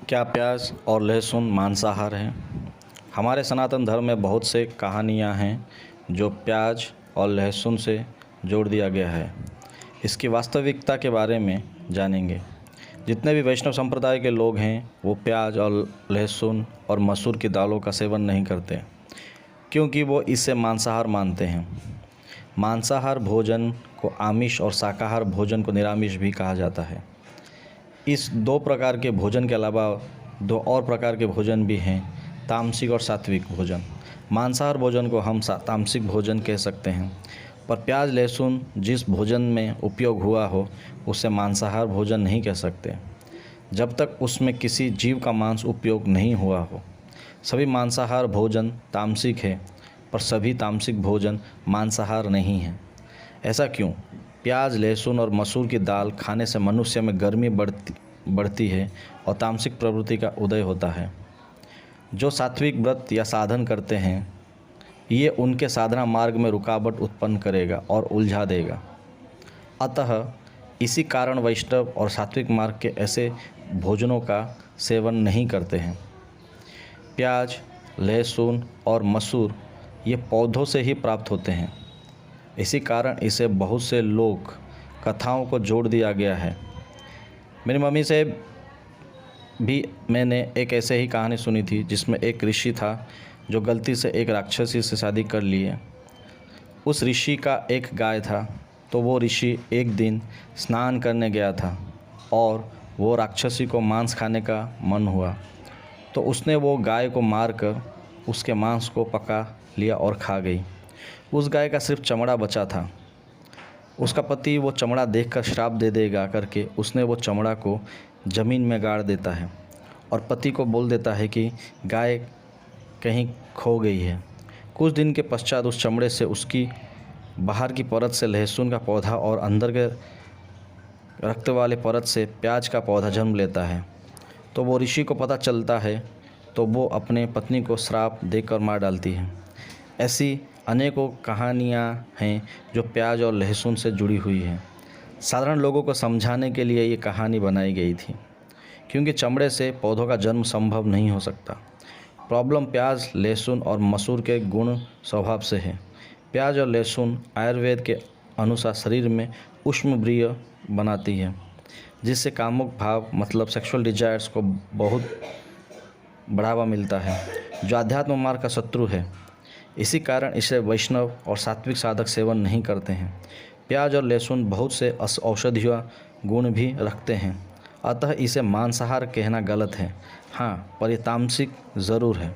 क्या प्याज और लहसुन मांसाहार हैं? हमारे सनातन धर्म में बहुत से कहानियाँ हैं जो प्याज और लहसुन से जोड़ दिया गया है। इसकी वास्तविकता के बारे में जानेंगे। जितने भी वैष्णव संप्रदाय के लोग हैं वो प्याज और लहसुन और मसूर की दालों का सेवन नहीं करते, क्योंकि वो इसे मांसाहार मानते हैं। मांसाहार भोजन को आमिष और शाकाहार भोजन को निरामिष भी कहा जाता है। इस दो प्रकार के भोजन के अलावा दो और प्रकार के भोजन भी हैं, तामसिक और सात्विक भोजन। मांसाहार भोजन को हम तामसिक भोजन कह सकते हैं, पर प्याज लहसुन जिस भोजन में उपयोग हुआ हो उसे मांसाहार भोजन नहीं कह सकते, जब तक उसमें किसी जीव का मांस उपयोग नहीं हुआ हो। सभी मांसाहार भोजन तामसिक है, पर सभी तामसिक भोजन मांसाहार नहीं हैं। ऐसा क्यों? प्याज लहसुन और मसूर की दाल खाने से मनुष्य में गर्मी बढ़ती है और तामसिक प्रवृत्ति का उदय होता है। जो सात्विक व्रत या साधन करते हैं, ये उनके साधना मार्ग में रुकावट उत्पन्न करेगा और उलझा देगा। अतः इसी कारण वैष्णव और सात्विक मार्ग के ऐसे भोजनों का सेवन नहीं करते हैं। प्याज लहसुन और मसूर ये पौधों से ही प्राप्त होते हैं। इसी कारण इसे बहुत से लोक कथाओं को जोड़ दिया गया है। मेरी मम्मी से भी मैंने एक ऐसे ही कहानी सुनी थी, जिसमें एक ऋषि था जो गलती से एक राक्षसी से शादी कर लिए। उस ऋषि का एक गाय था, तो वो ऋषि एक दिन स्नान करने गया था और वो राक्षसी को मांस खाने का मन हुआ, तो उसने वो गाय को मारकर उसके मांस को पका लिया और खा गई। उस गाय का सिर्फ चमड़ा बचा था। उसका पति वो चमड़ा देखकर श्राप दे देगा करके उसने वो चमड़ा को ज़मीन में गाड़ देता है और पति को बोल देता है कि गाय कहीं खो गई है। कुछ दिन के पश्चात उस चमड़े से उसकी बाहर की परत से लहसुन का पौधा और अंदर के रक्त वाले परत से प्याज का पौधा जन्म लेता है। तो वो ऋषि को पता चलता है, तो वो अपने पत्नी को श्राप देकर मार डालती है। ऐसी अनेकों कहानियाँ हैं जो प्याज और लहसुन से जुड़ी हुई हैं। साधारण लोगों को समझाने के लिए ये कहानी बनाई गई थी, क्योंकि चमड़े से पौधों का जन्म संभव नहीं हो सकता। प्रॉब्लम प्याज लहसुन और मसूर के गुण स्वभाव से है। प्याज और लहसुन आयुर्वेद के अनुसार शरीर में उष्मप्रिय बनाती है, जिससे कामुक भाव मतलब सेक्सुअल डिजायर्स को बहुत बढ़ावा मिलता है, जो आध्यात्म मार्ग का शत्रु है। इसी कारण इसे वैष्णव और सात्विक साधक सेवन नहीं करते हैं। प्याज और लहसुन बहुत से औषधीय गुण भी रखते हैं, अतः इसे मांसाहार कहना गलत है। हाँ, पर ये तामसिक ज़रूर है।